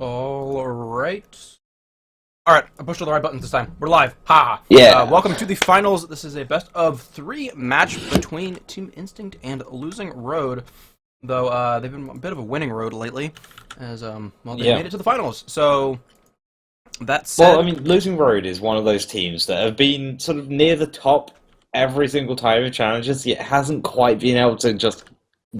Alright. Alright, I pushed all the right buttons this time. We're live. Ha! Yeah. Welcome to the finals. This is a best of 3 match between Team Instinct and Losing Road. Though, they've been a bit of a winning road lately. As, well, they made it to the finals. So, that said... Well, I mean, Losing Road is one of those teams that have been sort of near the top every single time of challenges, yet hasn't quite been able to just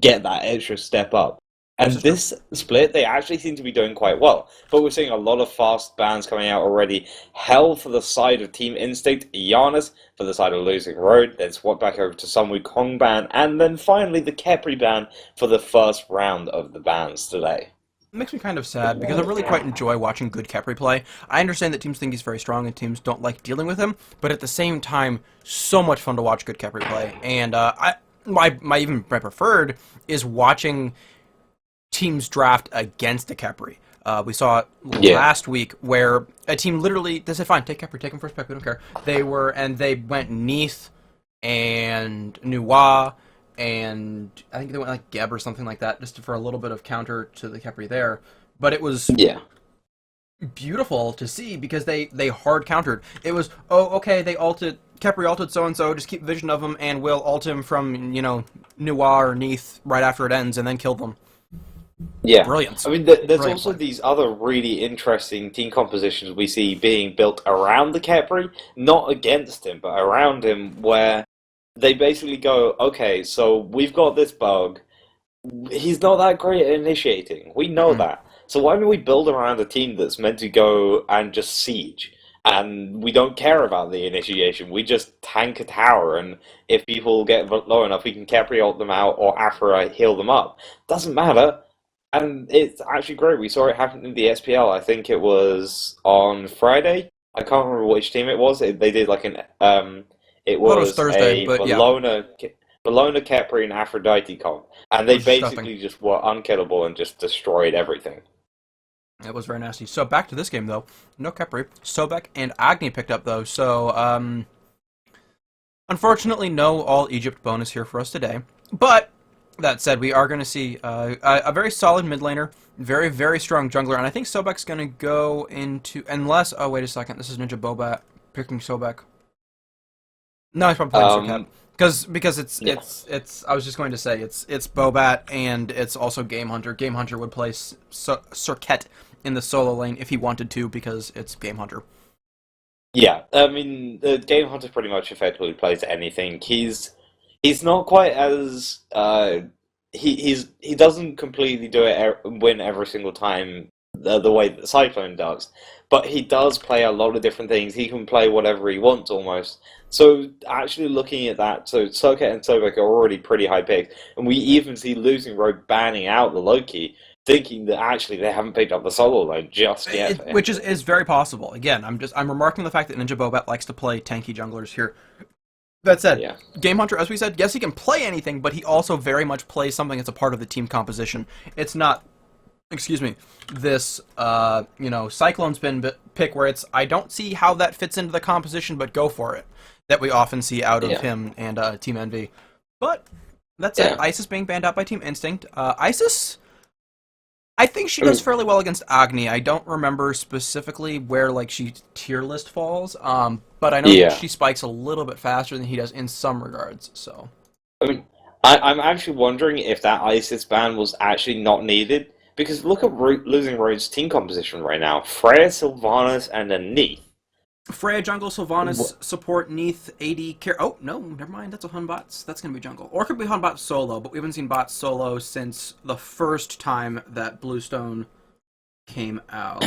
get that extra step up. And this split, they actually seem to be doing quite well. But we're seeing a lot of fast bans coming out already. Hell for the side of Team Instinct, Giannis for the side of Losing Road, then swap back over to Sun Wukong ban, and then finally the Khepri ban for the first round of the bans today. It makes me kind of sad, because I really quite enjoy watching good Khepri play. I understand that teams think he's very strong and teams don't like dealing with him, but at the same time, so much fun to watch good Khepri play. And my preferred is watching teams draft against a Khepri. We saw it last week where a team literally, they said, fine, take Khepri, take him first pick, we don't care. They went Neith and Nuwa, and I think they went like Geb or something like that, just for a little bit of counter to the Khepri there. But it was beautiful to see because they hard countered. It was, oh, okay, they ulted, Khepri ulted so-and-so, just keep vision of him, and we'll ult him from, you know, Nuwa or Neith right after it ends, and then kill them. Yeah, brilliant. I mean, there's also these other really interesting team compositions we see being built around the Khepri, not against him, but around him, where they basically go, okay, so we've got this bug, he's not that great at initiating, we know that, so why don't we build around a team that's meant to go and just siege, and we don't care about the initiation, we just tank a tower, and if people get low enough, we can Khepri ult them out, or Afra heal them up. Doesn't matter. And it's actually great. We saw it happen in the SPL. I think it was on Friday. I can't remember which team it was. They did like an it was Thursday, a but Bologna Khepri and Aphrodite comp, and they basically just were unkillable and just destroyed everything. It was very nasty. So back to this game though. No Khepri. Sobek and Agni picked up though. So unfortunately, no all Egypt bonus here for us today. But that said, we are going to see a very solid mid laner, very, very strong jungler, and I think Sobek's going to go into, unless, oh, wait a second, this is NinjaBobat picking Sobek. No, he's probably playing Serqet. Because it's, I was just going to say, it's Bobat, and it's also GameHunter. GameHunter would play Serqet in the solo lane if he wanted to, because it's GameHunter. Yeah, I mean, the GameHunter pretty much effectively plays anything. He's not quite as he doesn't completely do it win every single time the way that Cyclone does, but he does play a lot of different things. He can play whatever he wants almost. So actually looking at that, so Serqet and Sobek are already pretty high picks, and we even see Losing Road banning out the Loki, thinking that actually they haven't picked up the solo lane just yet. Which is very possible. Again, I'm remarking the fact that NinjaBobat likes to play tanky junglers here. That said, GameHunter, as we said, yes, he can play anything, but he also very much plays something that's a part of the team composition. It's not, excuse me, this, Cyclone Spin pick where it's, I don't see how that fits into the composition, but go for it, that we often see out of him and Team Envy. But, that said, Isis being banned out by Team Instinct. Isis, I think she does fairly well against Agni. I don't remember specifically where, like, she tier list falls, but I know that she spikes a little bit faster than he does in some regards, so. I mean, I'm actually wondering if that Isis ban was actually not needed, because look at Losing Road's team composition right now. Freya, Sylvanus, and a Neith. Freya jungle, Sylvanus support, Neith, AD, care. Oh, no, never mind, that's a Hun bots. That's going to be jungle. Or it could be Hun bot solo, but we haven't seen bots solo since the first time that Bluestone came out,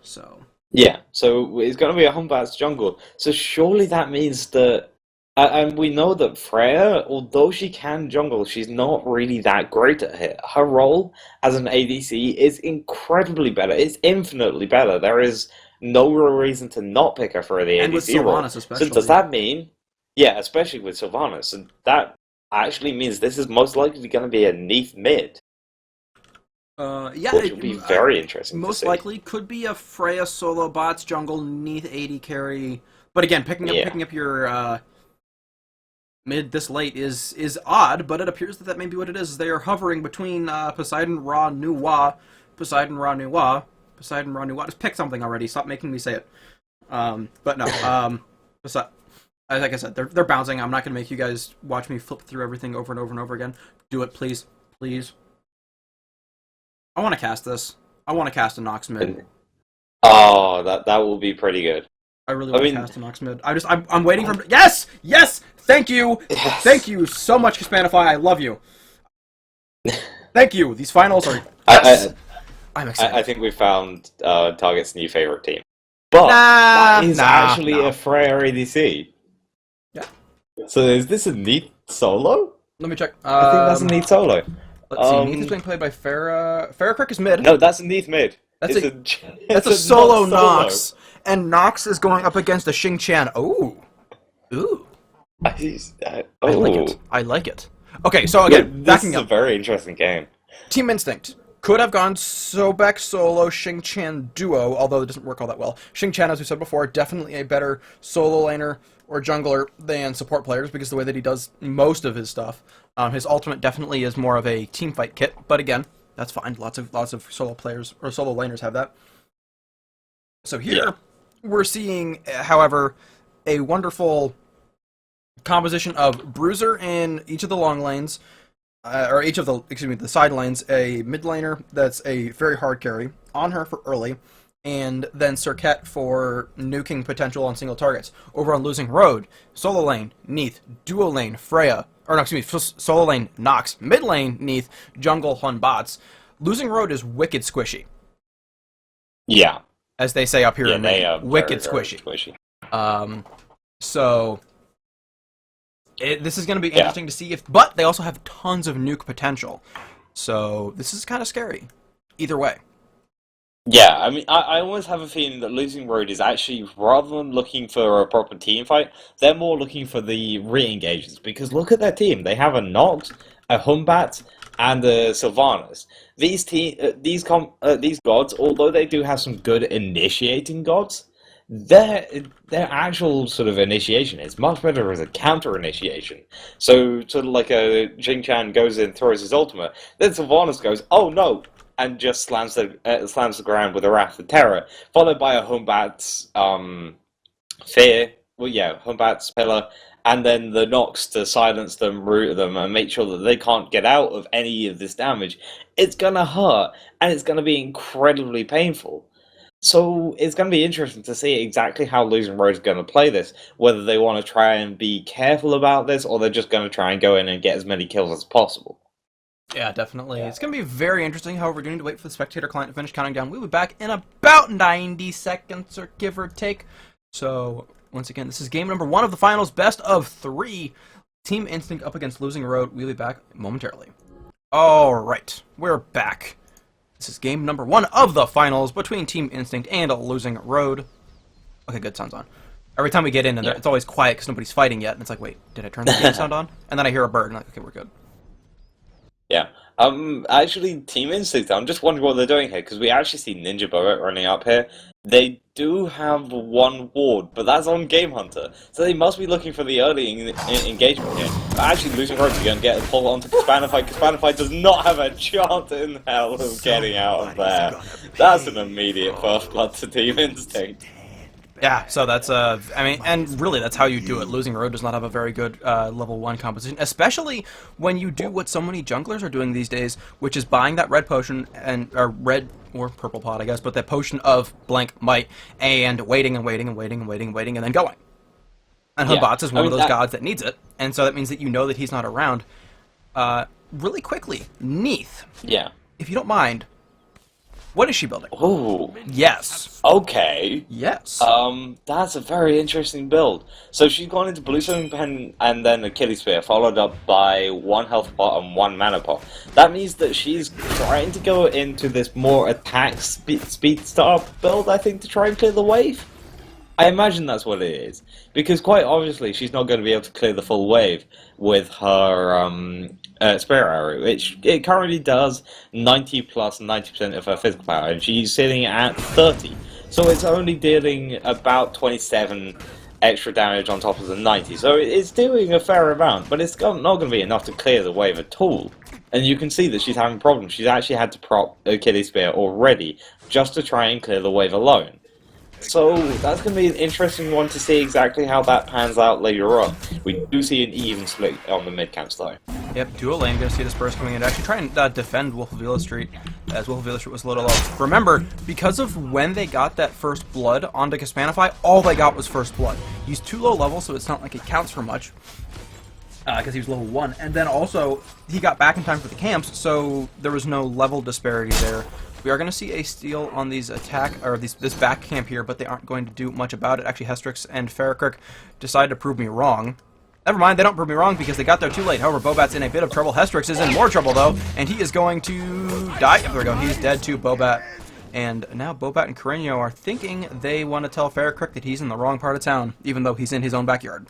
so. Yeah, so it's going to be a Hun bots jungle. So surely that means that, and we know that Freya, although she can jungle, she's not really that great at it. Her role as an ADC is incredibly better. It's infinitely better. There is no real reason to not pick her for the ADC and with Sylvanus role. especially. So does that mean, especially with Sylvanus, and that actually means this is most likely going to be a Neith mid. Which would be very interesting. Most likely could be a Freya solo bots jungle, Neith AD carry. But again, picking up your mid this late is odd, but it appears that may be what it is. They are hovering between Poseidon, Ra, Nuwa, Poseidon, Ranu, just pick something already. Stop making me say it. But no, like I said, they're bouncing. I'm not going to make you guys watch me flip through everything over and over and over again. Do it, please. Please. I want to cast this. I want to cast a Nox mid. Oh, that will be pretty good. I really want to cast a Nox mid. I'm waiting for... Yes! Yes! Thank you! Yes. Thank you so much, Kespainify. I love you. Thank you. These finals are... Yes. I'm excited. I think we found Target's new favorite team. But that is actually a Freya ADC. Yeah. So is this a Neith solo? Let me check. I think that's a Neith solo. Let's see. Neith is being played by FaraKrik is mid. No, that's a Neith mid. That's a solo Nox. And Nox is going up against a Xing. Ooh. Ooh. I like it. I like it. Okay, so again, this is a very interesting game. Team Instinct. Could have gone Sobek solo, Xing duo, although it doesn't work all that well. Xing, as we said before, definitely a better solo laner or jungler than support players because of the way that he does most of his stuff. His ultimate definitely is more of a team fight kit, but again, that's fine. Lots of solo players or solo laners have that. So here we're seeing, however, a wonderful composition of Bruiser in each of the long lanes. Or each of the side lanes, a mid laner that's a very hard carry, Anhur for early, and then Serqet for nuking potential on single targets. Over on Losing Road, solo lane, Neith, duo lane, Freya, solo lane, Nox, mid lane, Neith, jungle, Batz. Losing Road is wicked squishy. Yeah. As they say up here in Maine, wicked very, squishy. Very squishy. So... this is going to be interesting to see but they also have tons of nuke potential. So this is kind of scary. Either way. Yeah, I mean, I always have a feeling that Losing Road is actually, rather than looking for a proper team fight, they're more looking for the re-engages. Because look at their team. They have a Nox, a Batz, and a Sylvanus. These gods, although they do have some good initiating gods, their actual sort of initiation is much better as a counter initiation. So sort of like a Xing goes in, throws his ultimate, then Sylvanus goes, oh no, and just slams the ground with a Wrath of Terror, followed by a Humbat's Fear, Humbat's Pillar, and then the Nox to silence them, root them, and make sure that they can't get out of any of this damage. It's gonna hurt, and it's gonna be incredibly painful. So it's going to be interesting to see exactly how Losing Road is going to play this. Whether they want to try and be careful about this, or they're just going to try and go in and get as many kills as possible. Yeah, definitely. It's going to be very interesting. However, we're going to wait for the spectator client to finish counting down. We'll be back in about 90 seconds, or give or take. So, once again, this is game number 1 of the finals, best of 3. Team Instinct up against Losing Road. We'll be back momentarily. Alright, we're back. This is game number 1 of the finals between Team Instinct and Losing Road. Okay, good, sound's on. Every time we get in, and it's always quiet because nobody's fighting yet, and it's like, wait, did I turn the game sound on? And then I hear a bird, and I'm like, okay, we're good. Yeah. Actually, Team Instinct, I'm just wondering what they're doing here, because we actually see NinjaBobat running up here. They do have 1 ward, but that's on GameHunter, so they must be looking for the early engagement here. But actually, Losing Road is going to get a pull onto Kespainify. Kespainify does not have a chance in hell of getting out of there. That's an immediate first blood to Team Instinct. Yeah, so that's, I mean, and really that's how you do it. Losing Road does not have a very good level 1 composition, especially when you do what so many junglers are doing these days, which is buying that red potion, or red, or purple pot, I guess, but that potion of blank might, and waiting, and then going. And Batz is one of those gods that needs it, and so that means that you know that he's not around. Really quickly, Neith. Yeah. If you don't mind, what is she building? Oh. Yes. Okay. Yes. That's a very interesting build. So she's gone into Blue Stone Pen and then Achilles Spear, followed up by 1 health pot and 1 mana pot. That means that she's trying to go into this more attack speed start build, I think, to try and clear the wave. I imagine that's what it is. Because quite obviously she's not going to be able to clear the full wave with her Spirit Arrow, which it currently does 90 plus 90% of her physical power, and she's sitting at 30. So it's only dealing about 27 extra damage on top of the 90. So it's doing a fair amount, but it's not going to be enough to clear the wave at all. And you can see that she's having problems. She's actually had to prop Achilles Spear already just to try and clear the wave alone. So that's going to be an interesting one to see exactly how that pans out later on. We do see an even split on the mid camps though. Yep, dual lane, gonna see this burst coming in to actually try and defend WolfOfEloStreet, as WolfOfEloStreet was a little low. Remember, because of when they got that first blood onto Kespainify, all they got was first blood. He's too low level, so it's not like it counts for much, because he was level 1. And then also, he got back in time for the camps, so there was no level disparity there. We are going to see a steal on these this back camp here, but they aren't going to do much about it. Actually, Hestrix and FaraKrik decided to prove me wrong. Never mind, they don't prove me wrong because they got there too late. However, Bobat's in a bit of trouble. Hestrix is in more trouble, though, and he is going to die. There we go, he's dead too, Bobat. And now Bobat and Korinyo are thinking they want to tell FaraKrik that he's in the wrong part of town, even though he's in his own backyard.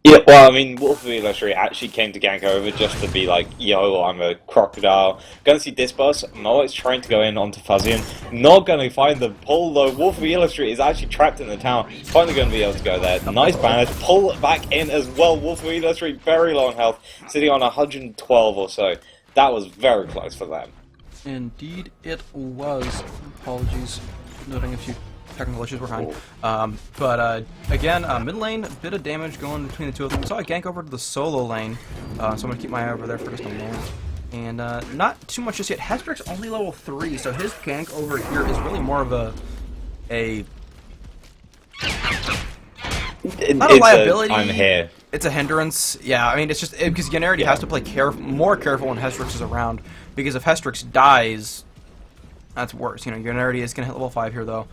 Yeah, well, I mean, WolfOfEloStreet actually came to gank over just to be like, yo, I'm a crocodile. Gonna see Disbus. Moet's trying to go in onto Fuzzian. Not gonna find the pull, though. WolfOfEloStreet is actually trapped in the town. Finally gonna be able to go there. Nice banish. Pull back in as well. WolfOfEloStreet very low on health, sitting on 112 or so. That was very close for them. Indeed it was. Apologies, noting a few technical issues behind. Again, mid lane, a bit of damage going between the two of them. We saw a gank over to the solo lane, so I'm going to keep my eye over there for just a moment. And not too much just yet. Hestrix only level 3, so his gank over here is really more of not a liability. I'm here. It's a hindrance. Yeah, I mean, it's just because Yunerity has to play more careful when Hestrix is around, because if Hestrix dies, that's worse. You know, Yunerity is going to hit level 5 here, though.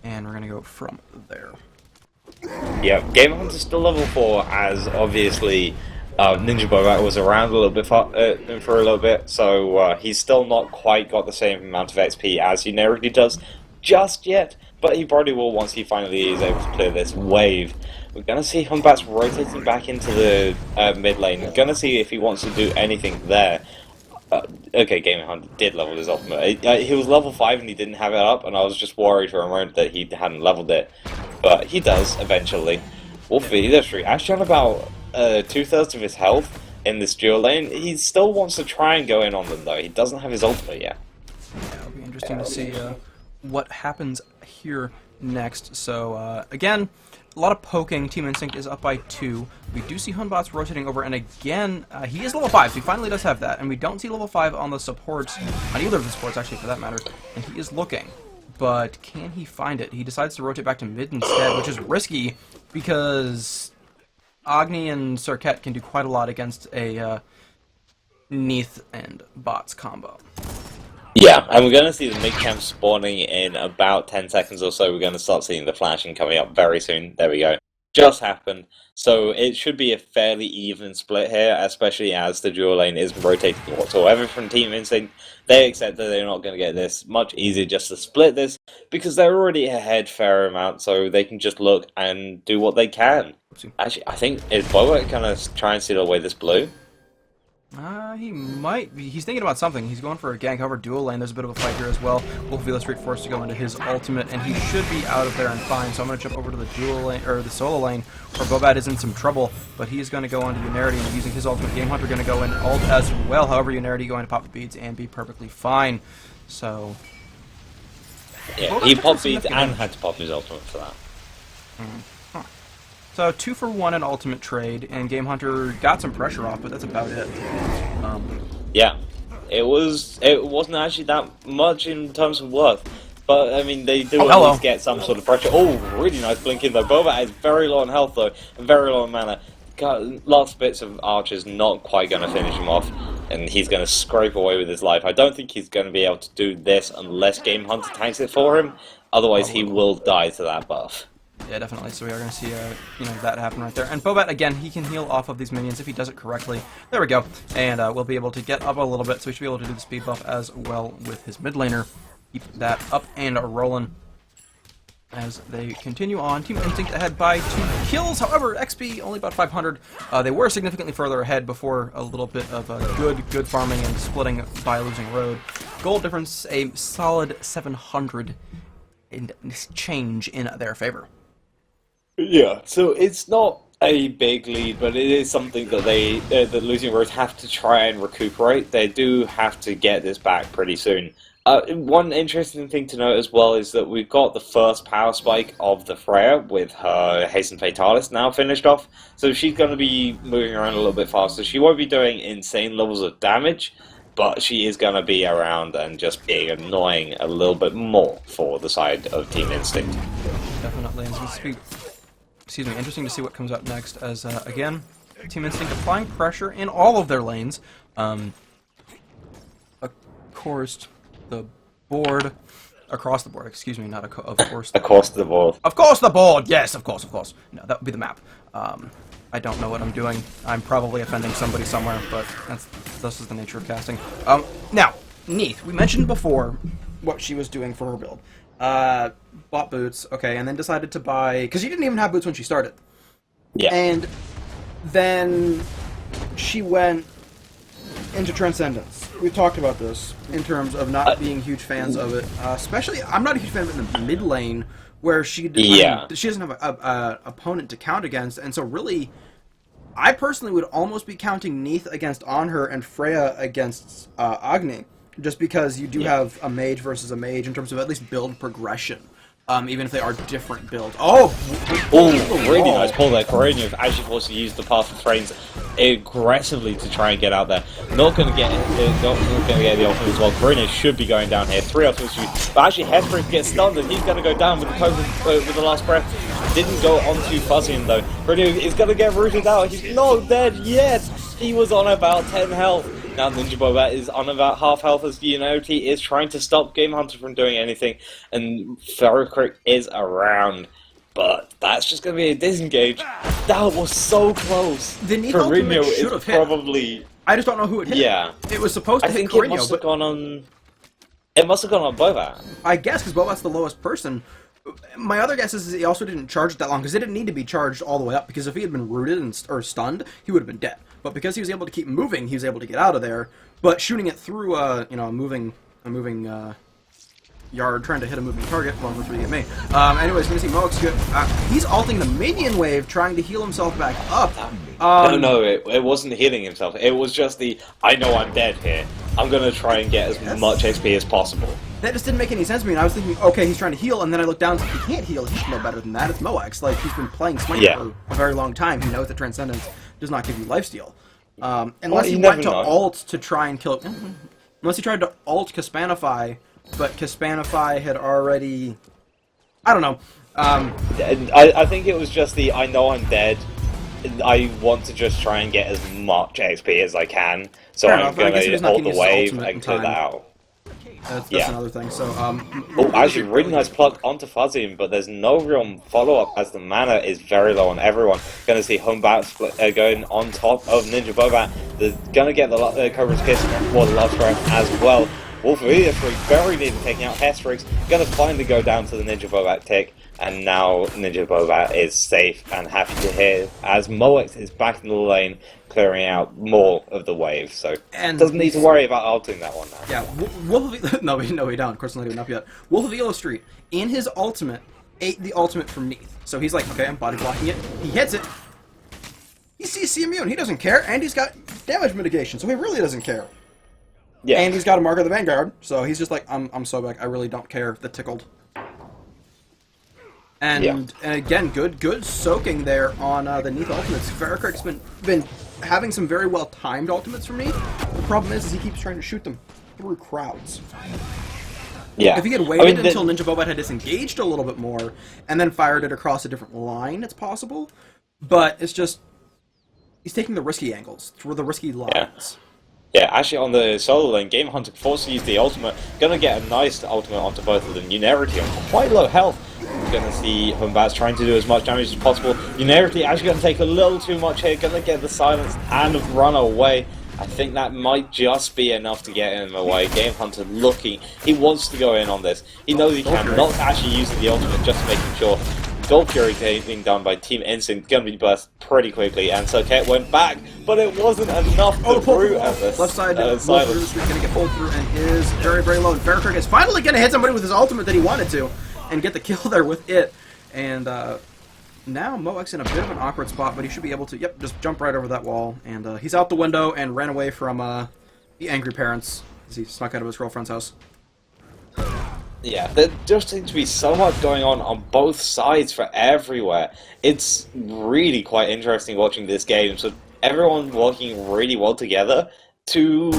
And we're going to go from there. Yeah, GameHunter's still level 4, as obviously NinjaBobat was around a little bit for a little bit, so he's still not quite got the same amount of XP as Yunerity does just yet, but he probably will once he finally is able to clear this wave. We're going to see Batz rotating back into the mid lane. We're going to see if he wants to do anything there. Okay, GameHunter did level his ultimate. He was level 5 and he didn't have it up, and I was just worried for a moment that he hadn't leveled it. But he does, eventually. WolfOfEloStreet actually on about 2/3 of his health in this dual lane. He still wants to try and go in on them, though. He doesn't have his ultimate yet. Yeah, it'll be interesting to see what happens here next. So, again, a lot of poking. Team Instinct is up by 2. We do see Batz rotating over, and again, he is level 5, so he finally does have that. And we don't see level 5 on the supports, on either of the supports, actually, for that matter. And he is looking. But can he find it? He decides to rotate back to mid instead, which is risky, because Agni and Serqet can do quite a lot against a Neith and Batz combo. Yeah, and we're going to see the mid-camp spawning in about 10 seconds or so. We're going to start seeing the flashing coming up very soon. There we go. Just happened. So it should be a fairly even split here, especially as the dual lane isn't rotating whatsoever from Team Instinct. They accept that they're not going to get this. Much easier just to split this, because they're already ahead fair amount, so they can just look and do what they can. Actually, I think, is Bobat going to try and steal away this blue? He might be. He's thinking about something. He's going for a gank. However, dual lane, there's a bit of a fight here as well. WolfOfEloStreet forced to go into his ultimate, and he should be out of there and fine. So I'm going to jump over to the dual lane, or the solo lane, where Bobat is in some trouble. But he's going to go onto Yunerity and using his ultimate. GameHunter going to go in ult as well. However, Yunerity going to pop the beads and be perfectly fine. So yeah, Bobat he popped beads and had to pop his ultimate for that. So 2 for 1 in ultimate trade, and GameHunter got some pressure off, but that's about it. Yeah, it wasn't actually that much in terms of worth, but I mean they do at least get some sort of pressure. Oh, really nice blinking though. Bobat is very low on health though, and very low on mana. Got last bits of archers, not quite going to finish him off, and he's going to scrape away with his life. I don't think he's going to be able to do this unless GameHunter tanks it for him. Otherwise, he will die to that buff. Yeah, definitely. So we are going to see, that happen right there. And Bobat, again, he can heal off of these minions if he does it correctly. There we go. And we'll be able to get up a little bit, so we should be able to do the speed buff as well with his mid laner. Keep that up and rolling as they continue on. Team Instinct ahead by 2 kills. However, XP only about 500. They were significantly further ahead before a little bit of good farming and splitting by losing road. Gold difference, a solid 700 in change in their favor. Yeah, so it's not a big lead, but it is something that the losing roads have to try and recuperate. They do have to get this back pretty soon. One interesting thing to note as well is that we've got the first power spike of the Freya with her Hasten Fatalis now finished off, so she's going to be moving around a little bit faster. She won't be doing insane levels of damage, but she is going to be around and just being annoying a little bit more for the side of Team Instinct. Definitely, and it's going to be, excuse me, interesting to see what comes up next, as, again, Team Instinct applying pressure in all of their lanes. Of course, the board, across the board, excuse me, not of course. Across the board. Of course the board, yes, of course. No, that would be the map. I don't know what I'm doing. I'm probably offending somebody somewhere, but this is the nature of casting. Now, Neith, we mentioned before what she was doing for her build. Bought boots, okay, and then decided to buy, because she didn't even have boots when she started. Yeah. And then she went into Transcendence. We talked about this in terms of not being huge fans of it. Especially, I'm not a huge fan of it in the mid lane, where she doesn't have a opponent to count against, and so really, I personally would almost be counting Neith against Anhur and Freya against Agni, just because you do have a mage versus a mage in terms of at least build progression. Even if they are different builds. Oh, really nice pull there. Korinyo actually forced to use the Path of Thrains aggressively to try and get out there. Not going to get the ultimate as well. Korinyo should be going down here. 3 ultimates, but actually Hestrix gets stunned and he's going to go down with the with the last breath. Didn't go on too fuzzy though. Korinyo is going to get rooted out. He's not dead yet. He was on about 10 health. Now NinjaBobat is on about half health as Yunerity is trying to stop GameHunter from doing anything, and FaraKrik is around. But that's just going to be a disengage. That was so close. The Neith ultimate should have hit. Probably. I just don't know who it hit. Yeah. It was supposed to hit Korinyo, it must have gone on... It must have gone on Bobat. I guess, because Bobat's the lowest person. My other guess is he also didn't charge it that long, because it didn't need to be charged all the way up, because if he had been rooted or stunned, he would have been dead. But because he was able to keep moving, he was able to get out of there. But shooting it through a moving yard, trying to hit a moving target. Well, that's what you get me. Anyways, gonna see Mox good. He's ulting the minion wave, trying to heal himself back up. No, it wasn't healing himself. It was just the, I know I'm dead here. I'm gonna try and get as much XP as possible. That just didn't make any sense to me, and I was thinking, okay, he's trying to heal, and then I looked down and said, he can't heal, he should know better than that, it's Mox. Like, he's been playing Smite for a very long time, he knows that Transcendence does not give you lifesteal. Unless he went to ult to try and kill... Unless he tried to ult Kespainify, but Kespainify had already... I don't know. I think it was just the, I know I'm dead, I want to just try and get as much XP as I can, so I'm going to ult the wave and clear that out. That's another thing. So, actually, really nice pluck onto Fuzzy, but there's no real follow-up as the mana is very low on everyone. Going to see Batz going on top of NinjaBobat. They're going to get the coverage kiss for the last round as well. WolfOfEloStreet very nearly taking out Hestrix. Going to finally go down to the NinjaBobat tick. And now NinjaBobat is safe and happy to hear as Mox is back in the lane, clearing out more of the wave. So doesn't need to worry about ulting that one now. Yeah, no, we don't. Of course, not even up yet. WolfOfEloStreet, in his ultimate, ate the ultimate from Neith. So he's like, okay, I'm body blocking it. He hits it. He's CC immune. He doesn't care, and he's got damage mitigation, so he really doesn't care. Yeah. And he's got a Mark of the Vanguard, so he's just like, I'm Sobek. I really don't care. The tickled. And again, good soaking there on the Neith ultimates. FaraKrik's been having some very well timed ultimates from Neith. The problem is he keeps trying to shoot them through crowds. Yeah. If he had waited until NinjaBobat had disengaged a little bit more and then fired it across a different line, it's possible. But it's just he's taking the risky angles through the risky lines. Yeah, actually on the solo lane, GameHunter forced to use the ultimate. Gonna get a nice ultimate onto both of them. Yunerity on quite low health. Gonna see Batz trying to do as much damage as possible. Yunerity actually gonna take a little too much here. Gonna get the silence and run away. I think that might just be enough to get him away. GameHunter looking. He wants to go in on this. He knows he can. Not actually using the ultimate, just making sure. Gold Fury being done by Team Instinct, gonna be burst pretty quickly, and Serqet went back, but it wasn't enough to root at this. Left side, WolfOfEloStreet gonna get pulled through and is very, very low. And FaraKrik is finally gonna hit somebody with his ultimate that he wanted to, and get the kill there with it. And now Moek's in a bit of an awkward spot, but he should be able to, yep, just jump right over that wall. And he's out the window and ran away from the angry parents as he snuck out of his girlfriend's house. Yeah, there just seems to be so much going on both sides for everywhere. It's really quite interesting watching this game. So everyone working really well together to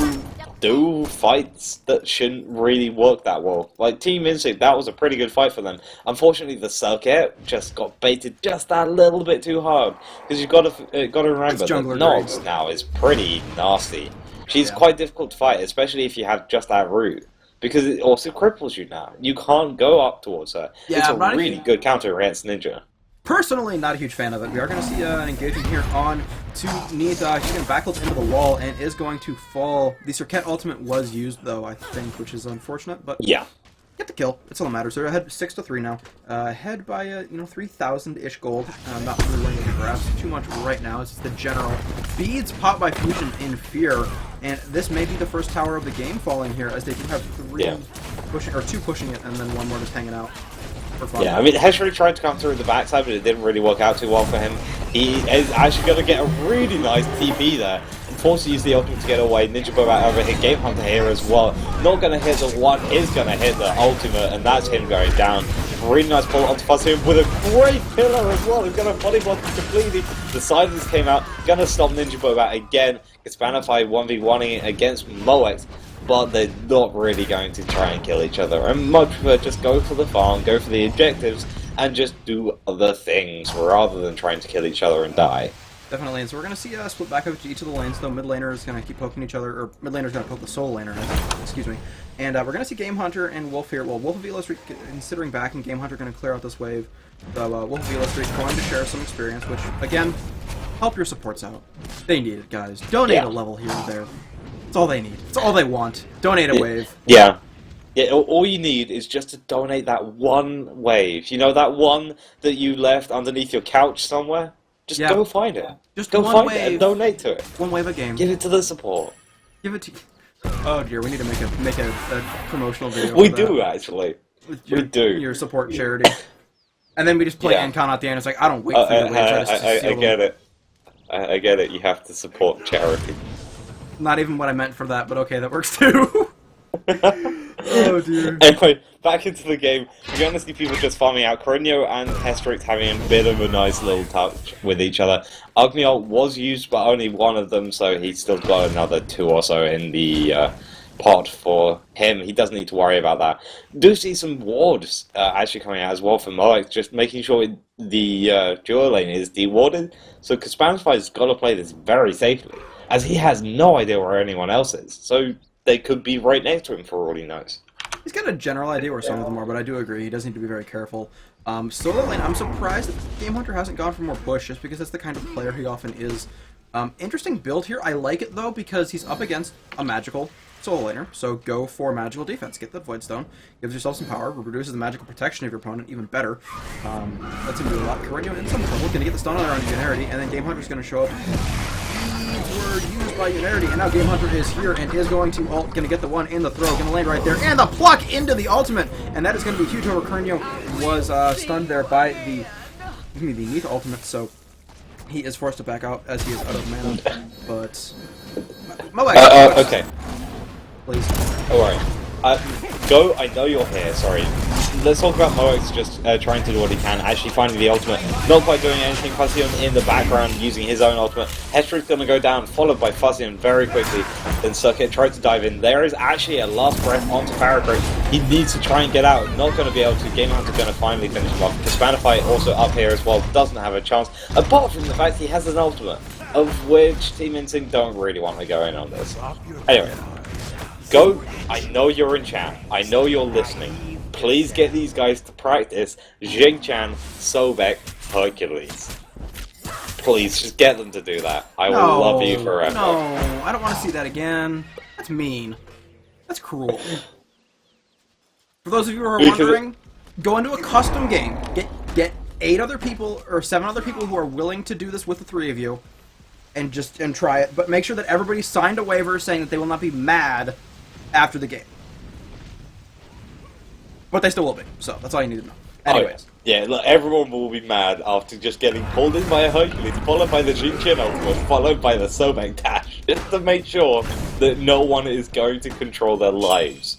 do fights that shouldn't really work that well. Like Team Instinct, that was a pretty good fight for them. Unfortunately, the Serqet just got baited just that little bit too hard. Because you've got to remember that Nox now is pretty nasty. She's quite difficult to fight, especially if you have just that route. Because it also cripples you now. You can't go up towards her. Yeah, it's a really good counter against Ninja. Personally, not a huge fan of it. We are going to see an engagement here on to Neith. She's going to backloop into the wall and is going to fall. The Serqet ultimate was used, though, I think, which is unfortunate. But yeah, get the kill. It's all that matters. They're ahead 6-3 now. Ahead by 3,000-ish gold. Not really wanting to grasp too much right now. It's the general. Beads pop by Fusion in fear, and this may be the first tower of the game falling here, as they do have two pushing it, and then one more just hanging out. Yeah, I mean, Hestrix tried to come through the backside, but it didn't really work out too well for him. He is actually going to get a really nice TP there, and forced to use the ultimate to get away. NinjaBobat over hit GameHunter here as well. Not going to hit the one, is going to hit the ultimate, and that's him going down. Really nice pull onto Fuzzy with a great pillar as well. He's going to body block completely. The Silence came out, going to stop NinjaBobat again. Kespainify 1v1ing against Moex. But they're not really going to try and kill each other. And much prefer just go for the farm, go for the objectives, and just do other things rather than trying to kill each other and die. Definitely, and so we're going to see a split back up to each of the lanes, though mid laner is going to keep poking each other, or mid laner is going to poke the soul laner, excuse me. And we're going to see GameHunter and Wolf here. Well, WolfOfEloStreet considering back, and GameHunter going to clear out this wave. So WolfOfEloStreet going to share some experience, which, again, help your supports out. They need it, guys. Donate a level here and there. That's all they need. It's all they want. Donate a wave. Yeah. Yeah, all you need is just to donate that one wave. You know, that one that you left underneath your couch somewhere? Just go find it. Just go one find wave. it and donate to it. One wave a game. Give it to the support. Give it to... Oh dear, we need to make a promotional video. We do, actually. We do. Your support charity. And then we just play Ancon at the end. It's like, I don't wait for your waves. I get it. I get it. You have to support charity. Not even what I meant for that, but okay, that works too. Oh dear. Anyway, back into the game. We're going to see people just farming out. Korinyo and Hestrix having a bit of a nice little touch with each other. Agni was used, but only one of them, so he's still got another 2 or so in the pot for him. He doesn't need to worry about that. Do see some wards actually coming out as well from Moex, just making sure the dual lane is dewarded. So Kespainify's got to play this very safely, as he has no idea where anyone else is. So they could be right next to him for all he knows. He's got a general idea where some of them are, but I do agree he does need to be very careful. Solo lane, I'm surprised that GameHunter hasn't gone for more push, just because that's the kind of player he often is. Interesting build here. I like it, though, because he's up against a magical solo laner, so go for magical defense. Get that Void Stone, gives yourself some power, reduces the magical protection of your opponent even better. Lets him do a lot. Korinyo in some trouble, gonna get the stun on around Yunerity, and then GameHunter's gonna show up. Were used by Yunerity, and now GameHunter is here and is going to ult, gonna get the one in the throw, gonna land right there, and the pluck into the ultimate, and that is gonna be huge over Korinyo. Was stunned there by the Neith ultimate, so he is forced to back out as he is out of mana. But okay. Please. Alright. Go, I know you're here, sorry. Let's talk about Moex just trying to do what he can, actually finding the ultimate. Not quite doing anything. Fuzzion in the background using his own ultimate. Hestrix going to go down, followed by Fuzzion very quickly. Then Serqet tried to dive in. There is actually a last breath onto FaraKrik. He needs to try and get out. Not going to be able to. GameHunter going to finally finish him off. Kespainify also up here as well. Doesn't have a chance. Apart from the fact he has an ultimate, of which Team Instinct don't really want to go in on this. Anyway. Go, I know you're in chat, I know you're listening. Please get these guys to practice Xing, Sobek, Hercules. Please, just get them to do that. I will love you forever. No, I don't want to see that again. That's mean. That's cruel. For those of you who are wondering, go into a custom game. Get 8 other people, or 7 other people who are willing to do this with the 3 of you, and try it. But make sure that everybody signed a waiver saying that they will not be mad after the game. But they still will be, so that's all you need to know. Anyways. Yeah, look, everyone will be mad after just getting pulled in by a Hercules, followed by the Xing ultimate, followed by the Sobek dash, just to make sure that no one is going to control their lives.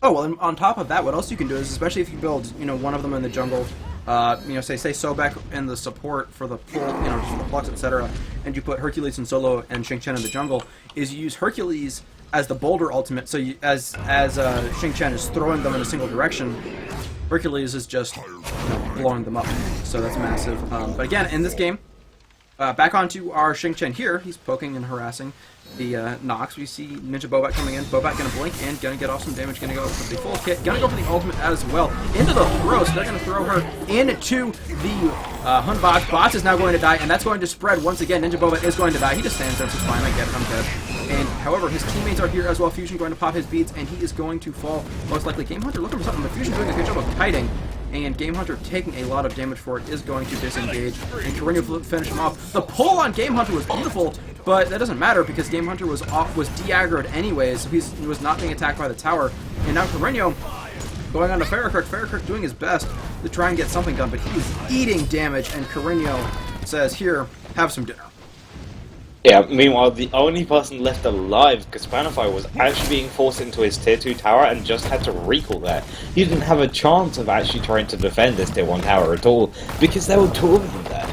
Oh, well, and on top of that, what else you can do is, especially if you build, one of them in the jungle, say Sobek in the support for the full, just for the flux, etc., and you put Hercules in solo and Xing in the jungle, is you use Hercules as the boulder ultimate, so as Xing is throwing them in a single direction, Hercules is just blowing them up, so that's massive. But again, in this game, back onto our Xing here, he's poking and harassing the Nox. We see NinjaBobat coming in, Bobat gonna blink and gonna get off some damage, gonna go for the full kit, gonna go for the ultimate as well, into the throw, so they're gonna throw her into the Hun Batz. Batz is now going to die, and that's going to spread once again. NinjaBobat is going to die, he just stands there, it's fine, I get it, I'm dead. And however, his teammates are here as well. Fusion going to pop his beads, and he is going to fall most likely. GameHunter looking for something, but Fusion doing a good job of kiting, and GameHunter taking a lot of damage for it is going to disengage, and Korinyo finish him off. The pull on GameHunter was beautiful, but that doesn't matter because GameHunter was de-aggroed anyways, so he was not being attacked by the tower. And now Korinyo going on to FaraKrik. FaraKrik doing his best to try and get something done, but he is eating damage, and Korinyo says, "Here, have some dinner." Yeah, meanwhile, the only person left alive, Kespainify, was actually being forced into his tier 2 tower and just had to recall there. He didn't have a chance of actually trying to defend this tier 1 tower at all, because there were 2 of them there.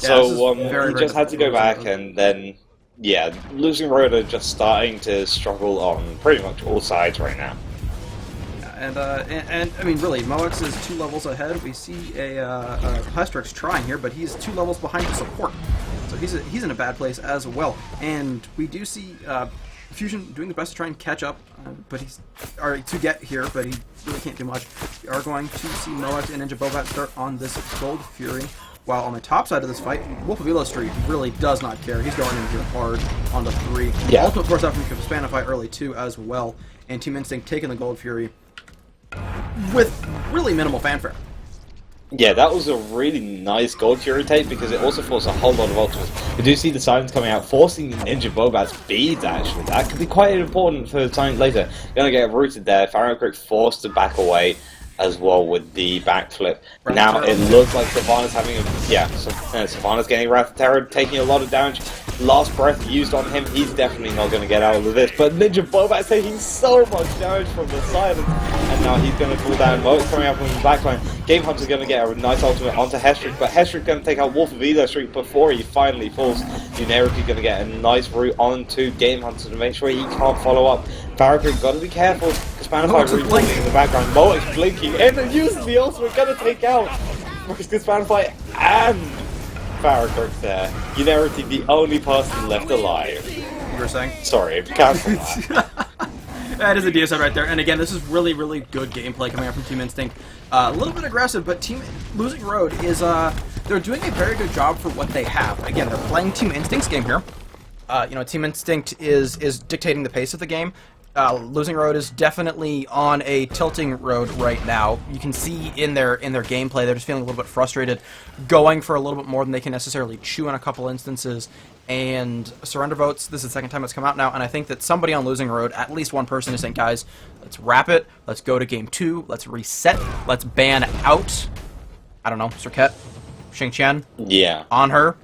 Yeah, so he just had to go back, and then, yeah, Losing Road are just starting to struggle on pretty much all sides right now. And I mean, really, Moex is 2 levels ahead. We see a Hestrix trying here, but he's 2 levels behind the support. So he's in a bad place as well. And we do see Fusion doing the best to try and catch up, but to get here, but he really can't do much. We are going to see Moex and NinjaBobat start on this Gold Fury. While on the top side of this fight, WolfOfEloStreet really does not care. He's going in here hard on the 3. Yeah. Ultimate force out from Kespainify early too as well. And Team Instinct taking the Gold Fury with really minimal fanfare. Yeah, that was a really nice Gold Fury take because it also forced a whole lot of ultimates. We do see the silence coming out, forcing NinjaBobat's beads actually. That could be quite important for the time later. Gonna get rooted there. FaraKrik forced to back away as well with the backflip. Now it looks like Sylvanus having a... Sylvanus getting Wrath of Terror, taking a lot of damage. Last breath used on him, he's definitely not going to get out of this. But NinjaBobat taking so much damage from the silence, and now he's going to fall down. Moex coming out from the backline. GameHunter's going to get a nice ultimate onto Hestrix, but Hestrix going to take out WolfOfEloStreet before he finally falls. Yunerity going to get a nice route onto GameHunter to make sure he can't follow up. FaraKrik got to be careful. Kespainify reblinking in the background. Moex blinking and then using the ultimate, going to take out Kespainify and FaraKrik there. Yunerity, the only person left alive. You were saying? Sorry, cancel that. That is a DSI right there. And again, this is really, really good gameplay coming out from Team Instinct. A little bit aggressive, but Team Losing Road is, they're doing a very good job for what they have. Again, they're playing Team Instinct's game here. Team Instinct is dictating the pace of the game. Losing Road is definitely on a tilting road right now. You can see in their gameplay they're just feeling a little bit frustrated, going for a little bit more than they can necessarily chew in a couple instances. And surrender votes, this is the second time it's come out now, and I think that somebody on Losing Road, at least one person, is saying, guys, let's wrap it, let's go to game 2, let's reset, let's ban out, I don't know, Serqet, Xing, yeah, Anhur,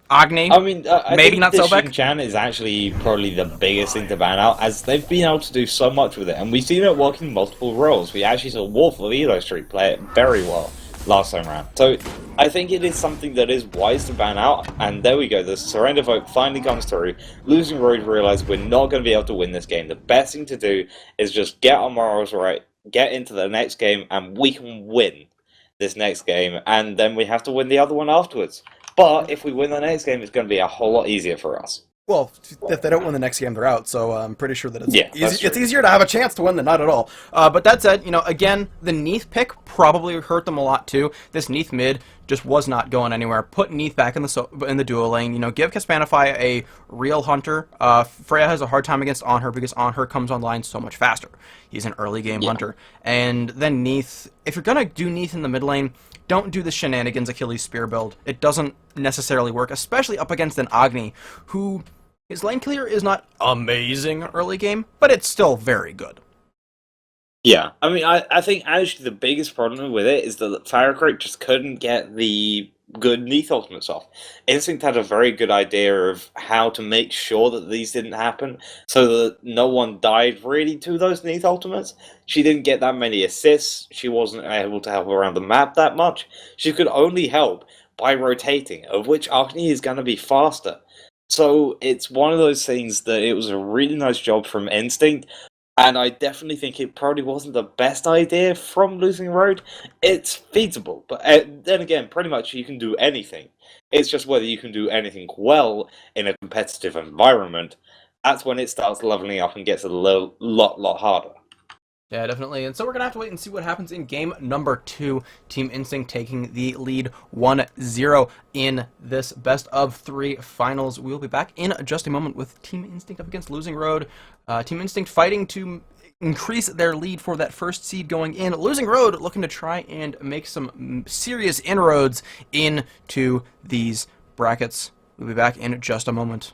Agni. I mean, I maybe think not Sobek. Xing is actually probably the biggest thing to ban out, as they've been able to do so much with it, and we've seen it working multiple roles. We actually saw WolfOfEloStreet play it very well last time around. So I think it is something that is wise to ban out, and there we go, the surrender vote finally comes through. Losing Road realize we're not going to be able to win this game. The best thing to do is just get our morals right, get into the next game, and we can win this next game, and then we have to win the other one afterwards. But if we win the next game, it's going to be a whole lot easier for us. Well, if they don't win the next game, they're out, so I'm pretty sure that it's easy, easier to have a chance to win than not at all. But that said, again, the Neith pick probably hurt them a lot too. This Neith mid just was not going anywhere. Put Neith back in the duo lane, give Kespainify a real hunter. Freya has a hard time against Anhur because Anhur comes online so much faster. He's an early game hunter. And then Neith, if you're going to do Neith in the mid lane, don't do the shenanigans Achilles Spear build. It doesn't necessarily work, especially up against an Agni, who... his lane clear is not amazing early game, but it's still very good. Yeah, I mean, I think actually the biggest problem with it is that FaraKrik just couldn't get the good Neith ultimates off. Instinct had a very good idea of how to make sure that these didn't happen, so that no one died really to those Neith ultimates. She didn't get that many assists, she wasn't able to help around the map that much. She could only help by rotating, of which Agni is going to be faster. So it's one of those things that it was a really nice job from Instinct, and I definitely think it probably wasn't the best idea from Losing Road. It's feasible, but then again, pretty much you can do anything. It's just whether you can do anything well in a competitive environment. That's when it starts leveling up and gets a lot harder. Yeah, definitely. And so we're going to have to wait and see what happens in game number 2. Team Instinct taking the lead 1-0 in this best of 3 finals. We'll be back in just a moment with Team Instinct up against Losing Road. Team Instinct fighting to increase their lead for that first seed going in. Losing Road looking to try and make some serious inroads into these brackets. We'll be back in just a moment.